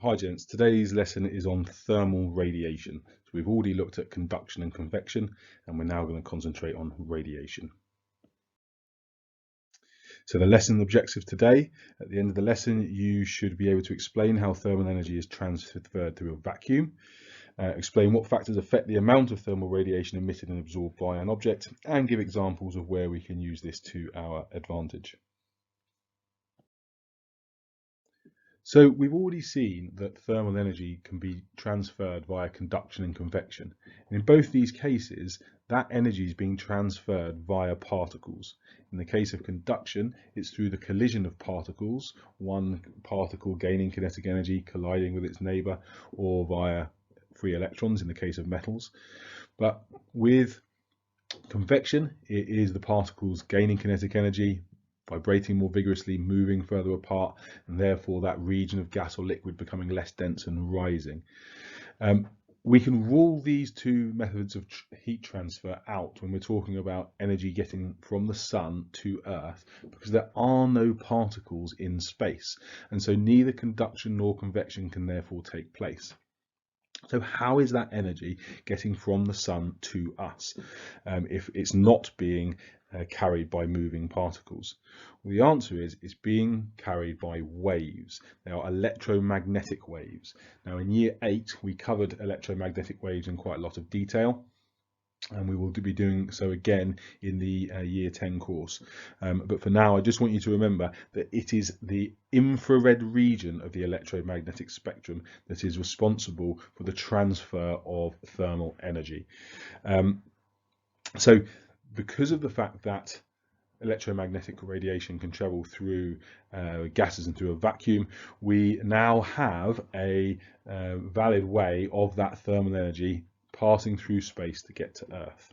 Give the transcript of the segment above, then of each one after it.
Hi gents, today's lesson is on thermal radiation. So we've already looked at conduction and convection, and we're now going to concentrate on radiation. So the lesson objective today, at the end of the lesson, you should be able to explain how thermal energy is transferred through a vacuum, explain what factors affect the amount of thermal radiation emitted and absorbed by an object, and give examples of where we can use this to our advantage. So we've already seen that thermal energy can be transferred via conduction and convection. And in both these cases, that energy is being transferred via particles. In the case of conduction, it's through the collision of particles, one particle gaining kinetic energy, colliding with its neighbour, or via free electrons in the case of metals. But with convection, it is the particles gaining kinetic energy, vibrating more vigorously, moving further apart, and therefore that region of gas or liquid becoming less dense and rising. We can rule these two methods of heat transfer out when we're talking about energy getting from the sun to Earth, because there are no particles in space, and so neither conduction nor convection can therefore take place. So how is that energy getting from the sun to us if it's not being carried by moving particles? Well, the answer is it's being carried by waves. They are electromagnetic waves. Now in year 8 we covered electromagnetic waves in quite a lot of detail, and we will be doing so again in the year 10 course. But for now, I just want you to remember that it is the infrared region of the electromagnetic spectrum that is responsible for the transfer of thermal energy. So because of the fact that electromagnetic radiation can travel through gases and through a vacuum, we now have a valid way of that thermal energy passing through space to get to Earth.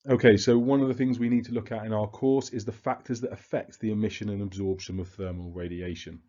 Okay, so one of the things we need to look at in our course is the factors that affect the emission and absorption of thermal radiation.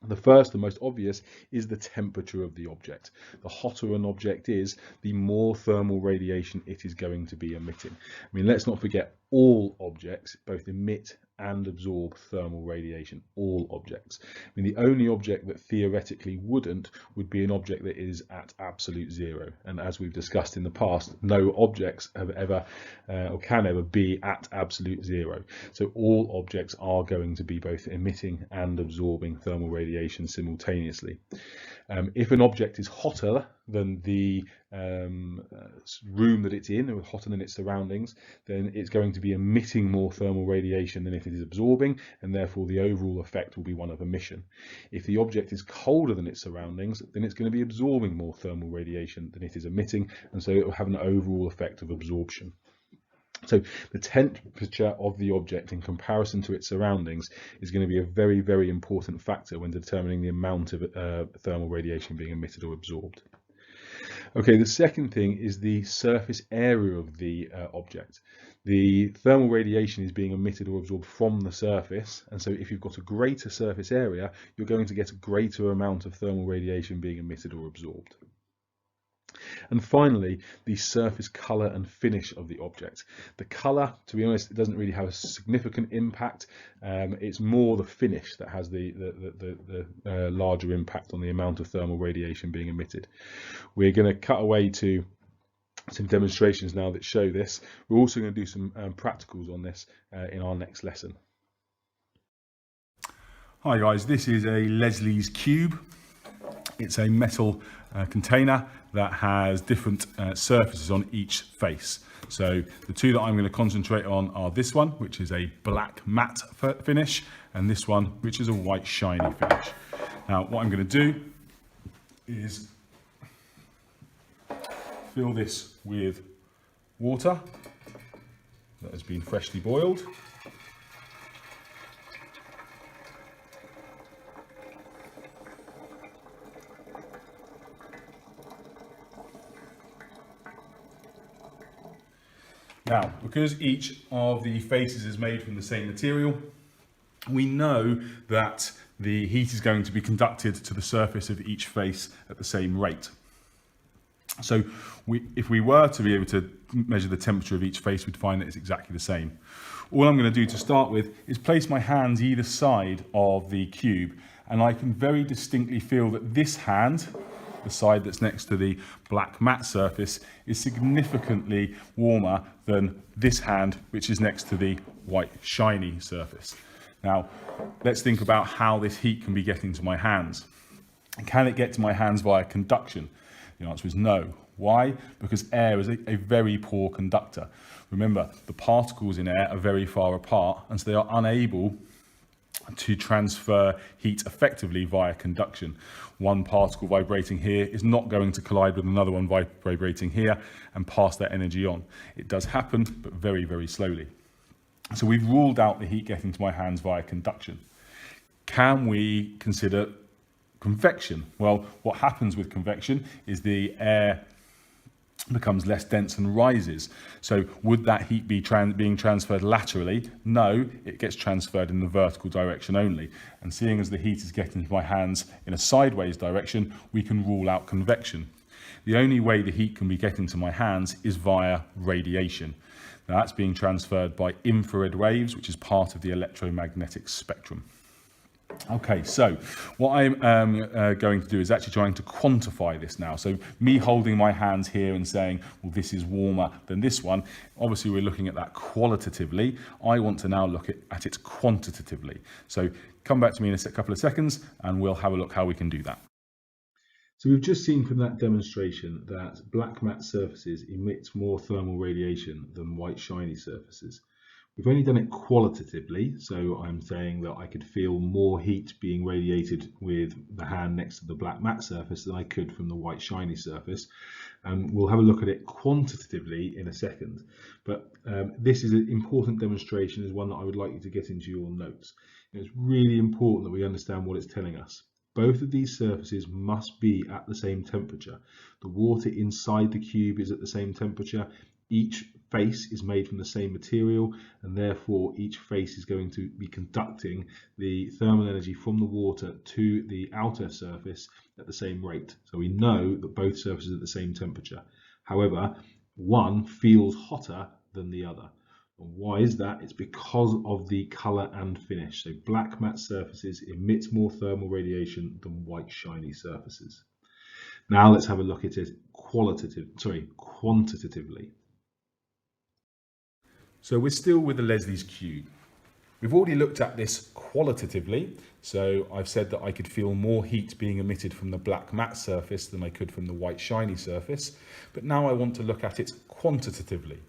The first and most obvious is the temperature of the object. The hotter an object is, the more thermal radiation it is going to be emitting. I mean, let's not forget all objects both emit and absorb thermal radiation, all objects. I mean, the only object that theoretically wouldn't would be an object that is at absolute zero. And as we've discussed in the past, no objects have ever or can ever be at absolute zero. So all objects are going to be both emitting and absorbing thermal radiation simultaneously. If an object is hotter than the room that it's in, or hotter than its surroundings, then it's going to be emitting more thermal radiation than if it is absorbing, and therefore the overall effect will be one of emission. If the object is colder than its surroundings, then it's going to be absorbing more thermal radiation than it is emitting, and so it will have an overall effect of absorption. So the temperature of the object in comparison to its surroundings is going to be a very, very important factor when determining the amount of thermal radiation being emitted or absorbed. Okay, the second thing is the surface area of the object. The thermal radiation is being emitted or absorbed from the surface, and so if you've got a greater surface area, you're going to get a greater amount of thermal radiation being emitted or absorbed. And finally, the surface colour and finish of the object. The colour, to be honest, it doesn't really have a significant impact. It's more the finish that has the larger impact on the amount of thermal radiation being emitted. We're going to cut away to some demonstrations now that show this. We're also going to do some practicals on this in our next lesson. Hi guys, this is a Leslie's cube. It's a metal container that has different surfaces on each face. So the two that I'm going to concentrate on are this one, which is a black matte finish, and this one, which is a white shiny finish. Now what I'm going to do is fill this with water that has been freshly boiled. Now, because each of the faces is made from the same material, we know that the heat is going to be conducted to the surface of each face at the same rate. So if we were to be able to measure the temperature of each face, we'd find that it's exactly the same. All I'm going to do to start with is place my hands either side of the cube, and I can very distinctly feel that this hand, the side that's next to the black matte surface, is significantly warmer than this hand, which is next to the white shiny surface. Now, let's think about how this heat can be getting to my hands. Can it get to my hands via conduction? The answer is no. Why? Because air is a very poor conductor. Remember, the particles in air are very far apart, and so they are unable to transfer heat effectively via conduction. One particle vibrating here is not going to collide with another one vibrating here and pass that energy on. It does happen, but very, very slowly. So we've ruled out the heat getting to my hands via conduction. Can we consider convection? Well, what happens with convection is the air becomes less dense and rises. So would that heat be being transferred laterally? No, it gets transferred in the vertical direction only. And seeing as the heat is getting to my hands in a sideways direction, we can rule out convection. The only way the heat can be getting to my hands is via radiation. Now that's being transferred by infrared waves, which is part of the electromagnetic spectrum. Okay, so what I'm going to do is actually trying to quantify this now. So me holding my hands here and saying, well, this is warmer than this one. Obviously, we're looking at that qualitatively. I want to now look at it quantitatively. So come back to me in a couple of seconds and we'll have a look how we can do that. So we've just seen from that demonstration that black matte surfaces emit more thermal radiation than white shiny surfaces. We've only done it qualitatively, so I'm saying that I could feel more heat being radiated with the hand next to the black matte surface than I could from the white shiny surface. We'll have a look at it quantitatively in a second, but this is an important demonstration, is one that I would like you to get into your notes. It's really important that we understand what it's telling us. Both of these surfaces must be at the same temperature. The water inside the cube is at the same temperature. Each face is made from the same material, and therefore each face is going to be conducting the thermal energy from the water to the outer surface at the same rate. So we know that both surfaces are at the same temperature. However, one feels hotter than the other. And why is that? It's because of the colour and finish. So black matte surfaces emit more thermal radiation than white shiny surfaces. Now let's have a look at it quantitatively. So we're still with the Leslie's cube. We've already looked at this qualitatively. So I've said that I could feel more heat being emitted from the black matte surface than I could from the white shiny surface. But now I want to look at it quantitatively.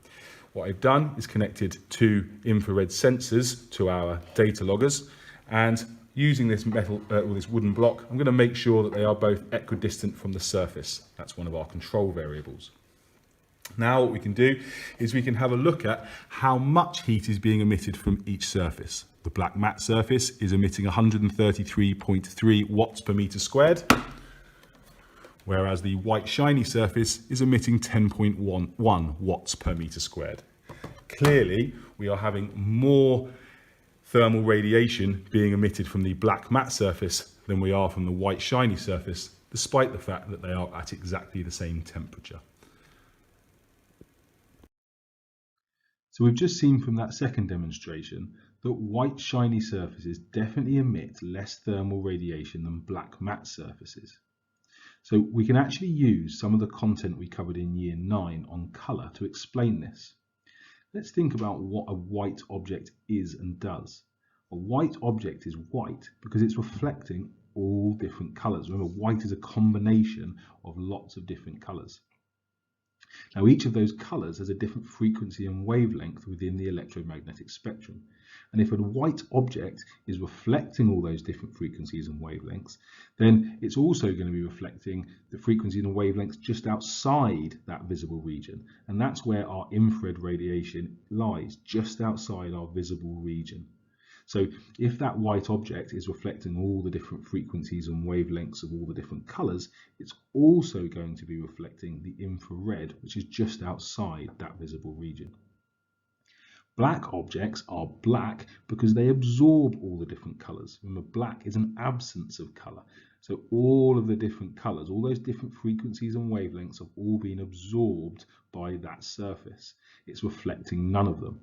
What I've done is connected two infrared sensors to our data loggers, and using this this wooden block, I'm going to make sure that they are both equidistant from the surface. That's one of our control variables. Now what we can do is we can have a look at how much heat is being emitted from each surface. The black matte surface is emitting 133.3 watts per meter squared, whereas the white shiny surface is emitting 10.11 watts per meter squared. Clearly, we are having more thermal radiation being emitted from the black matte surface than we are from the white shiny surface, despite the fact that they are at exactly the same temperature. So we've just seen from that second demonstration that white shiny surfaces definitely emit less thermal radiation than black matte surfaces. So we can actually use some of the content we covered in Year 9 on colour to explain this. Let's think about what a white object is and does. A white object is white because it's reflecting all different colours. Remember, white is a combination of lots of different colours. Now, each of those colours has a different frequency and wavelength within the electromagnetic spectrum. And if a white object is reflecting all those different frequencies and wavelengths, then it's also going to be reflecting the frequencies and wavelengths just outside that visible region. And that's where our infrared radiation lies, just outside our visible region. So if that white object is reflecting all the different frequencies and wavelengths of all the different colours, it's also going to be reflecting the infrared, which is just outside that visible region. Black objects are black because they absorb all the different colours. Remember, black is an absence of colour. So all of the different colours, all those different frequencies and wavelengths have all been absorbed by that surface. It's reflecting none of them.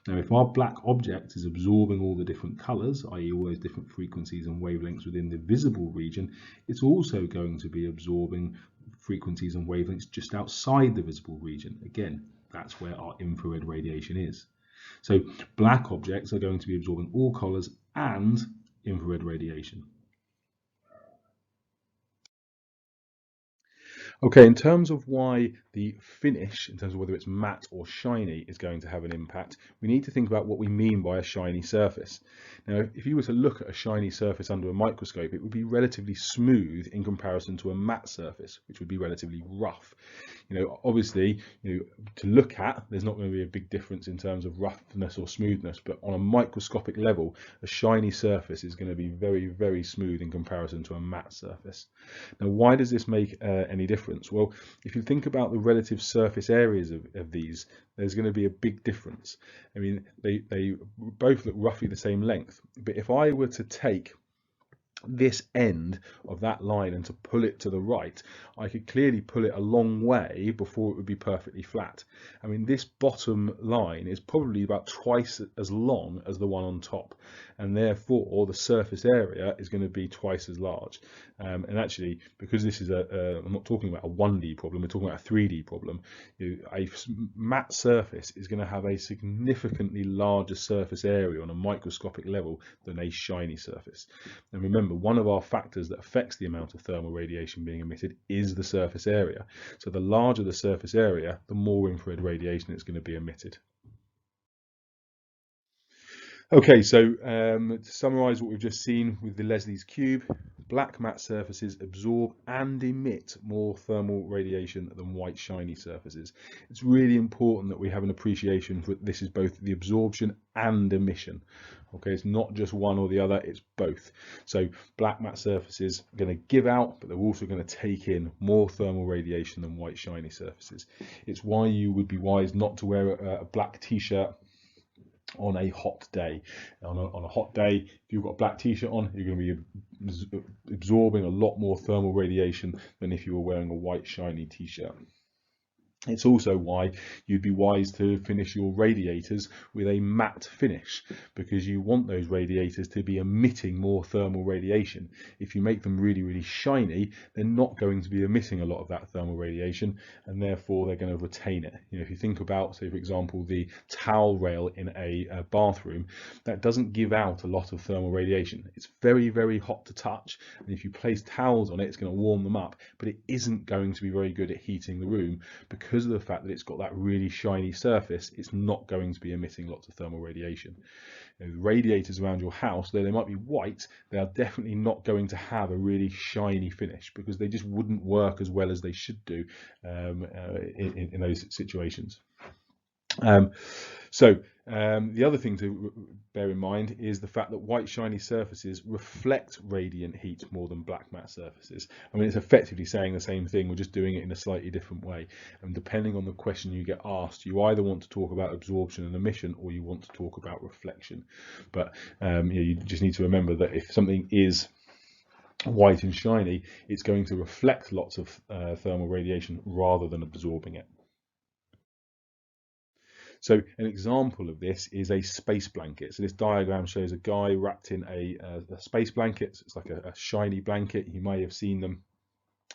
Now, if our black object is absorbing all the different colours, i.e. all those different frequencies and wavelengths within the visible region, it's also going to be absorbing frequencies and wavelengths just outside the visible region. Again, that's where our infrared radiation is. So black objects are going to be absorbing all colours and infrared radiation. Okay, in terms of why the finish, in terms of whether it's matte or shiny, is going to have an impact, we need to think about what we mean by a shiny surface. Now, if you were to look at a shiny surface under a microscope, it would be relatively smooth in comparison to a matte surface, which would be relatively rough. Obviously, to look at, there's not going to be a big difference in terms of roughness or smoothness, but on a microscopic level, a shiny surface is going to be very, very smooth in comparison to a matte surface. Now, why does this make any difference? Well, if you think about the relative surface areas of these, there's going to be a big difference. I mean, they both look roughly the same length, but if I were to take this end of that line and to pull it to the right, I could clearly pull it a long way before it would be perfectly flat. I mean, this bottom line is probably about twice as long as the one on top, and therefore the surface area is going to be twice as large. And actually, because this is I'm not talking about a 1D problem, we're talking about a 3D problem. A matte surface is going to have a significantly larger surface area on a microscopic level than a shiny surface. And remember, one of our factors that affects the amount of thermal radiation being emitted is the surface area. So the larger the surface area, the more infrared radiation is going to be emitted. Okay, so to summarise what we've just seen with the Leslie's cube, black matte surfaces absorb and emit more thermal radiation than white shiny surfaces. It's really important that we have an appreciation for this is both the absorption and emission. Okay, it's not just one or the other, it's both. So black matte surfaces are going to give out, but they're also going to take in more thermal radiation than white shiny surfaces. It's why you would be wise not to wear a black t-shirt on a hot day. On a hot day, if you've got a black t-shirt on, you're going to be absorbing a lot more thermal radiation than if you were wearing a white shiny t-shirt. It's also why you'd be wise to finish your radiators with a matte finish, because you want those radiators to be emitting more thermal radiation. If you make them really, really shiny, they're not going to be emitting a lot of that thermal radiation, and therefore they're going to retain it. If you think about, say, for example, the towel rail in a bathroom, that doesn't give out a lot of thermal radiation. It's very, very hot to touch, and if you place towels on it, it's going to warm them up, but it isn't going to be very good at heating the room because of the fact that it's got that really shiny surface. It's not going to be emitting lots of thermal radiation. The radiators around your house, though they might be white, they are definitely not going to have a really shiny finish because they just wouldn't work as well as they should do in those situations. The other thing to bear in mind is the fact that white shiny surfaces reflect radiant heat more than black matte surfaces. I mean, it's effectively saying the same thing, we're just doing it in a slightly different way. And depending on the question you get asked, you either want to talk about absorption and emission or you want to talk about reflection. But you just need to remember that if something is white and shiny, it's going to reflect lots of thermal radiation rather than absorbing it. So an example of this is a space blanket. So this diagram shows a guy wrapped in a space blanket. So it's like a shiny blanket. You may have seen them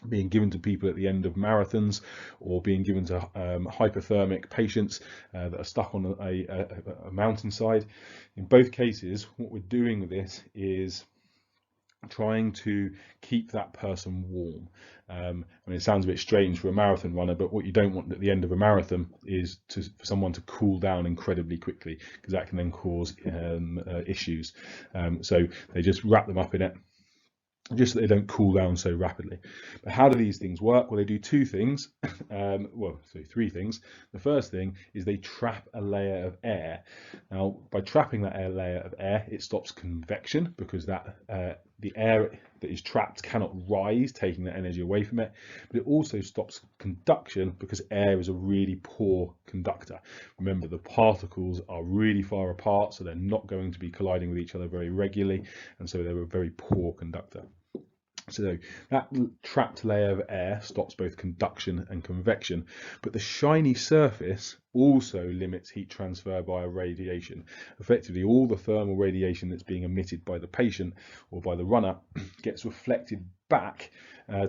being given to people at the end of marathons or being given to hypothermic patients that are stuck on a mountainside. In both cases, what we're doing with this is trying to keep that person warm. I mean, it sounds a bit strange for a marathon runner, but what you don't want at the end of a marathon is for someone to cool down incredibly quickly, because that can then cause issues. So they just wrap them up in it, just so they don't cool down so rapidly. But how do these things work? Well, they do two things. Three things. The first thing is they trap a layer of air. Now, by trapping that layer of air, it stops convection, because the air that is trapped cannot rise, taking the energy away from it. But it also stops conduction, because air is a really poor conductor. Remember, the particles are really far apart, so they're not going to be colliding with each other very regularly, and so they're a very poor conductor. So that trapped layer of air stops both conduction and convection, but the shiny surface also limits heat transfer via radiation. Effectively, all the thermal radiation that's being emitted by the patient or by the runner gets reflected back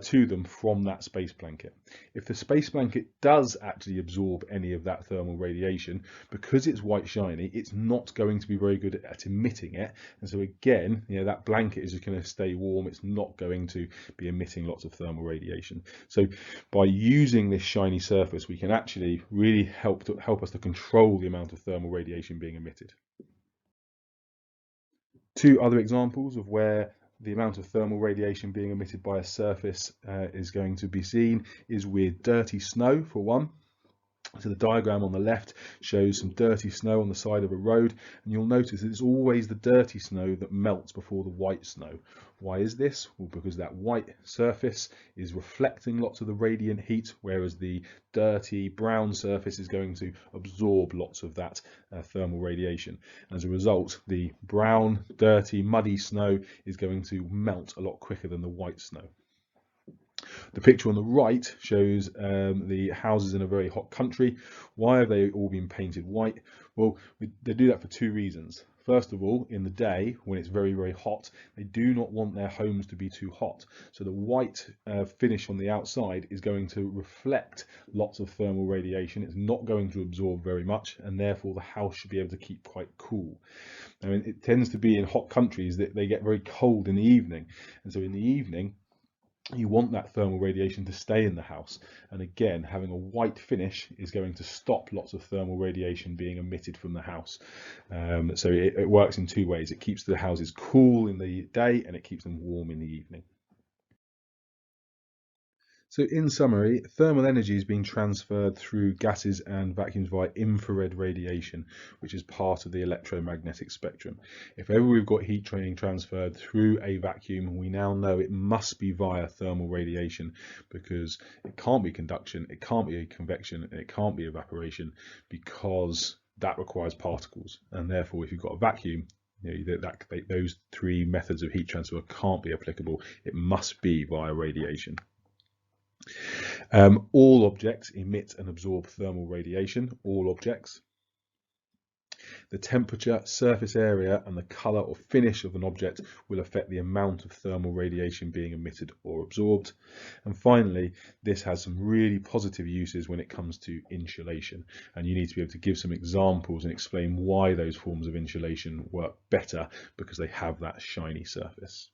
to them from that space blanket. If the space blanket does actually absorb any of that thermal radiation, because it's white shiny, it's not going to be very good at emitting it. And so again, that blanket is just going to stay warm. It's not going to be emitting lots of thermal radiation. So by using this shiny surface, we can actually really help us to control the amount of thermal radiation being emitted. Two other examples of where the amount of thermal radiation being emitted by a surface is going to be seen is with dirty snow, for one. So the diagram on the left shows some dirty snow on the side of a road, and you'll notice that it's always the dirty snow that melts before the white snow. Why is this? Well, because that white surface is reflecting lots of the radiant heat, whereas the dirty brown surface is going to absorb lots of that thermal radiation. As a result, the brown, dirty, muddy snow is going to melt a lot quicker than the white snow. The picture on the right shows the houses in a very hot country. Why have they all been painted white? Well, they do that for two reasons. First of all, in the day, when it's very, very hot, they do not want their homes to be too hot. So the white finish on the outside is going to reflect lots of thermal radiation. It's not going to absorb very much, and therefore the house should be able to keep quite cool. I mean, it tends to be in hot countries that they get very cold in the evening. And so in the evening, you want that thermal radiation to stay in the house, and again, having a white finish is going to stop lots of thermal radiation being emitted from the house. So it works in two ways. It keeps the houses cool in the day and it keeps them warm in the evening. So in summary, thermal energy is being transferred through gases and vacuums via infrared radiation, which is part of the electromagnetic spectrum. If ever we've got heat being transferred through a vacuum, we now know it must be via thermal radiation, because it can't be conduction, it can't be convection, and it can't be evaporation, because that requires particles. And therefore, if you've got a vacuum, those three methods of heat transfer can't be applicable. It must be via radiation. All objects emit and absorb thermal radiation, all objects. The temperature, surface area, and the colour or finish of an object will affect the amount of thermal radiation being emitted or absorbed. And finally, this has some really positive uses when it comes to insulation. And you need to be able to give some examples and explain why those forms of insulation work better, because they have that shiny surface.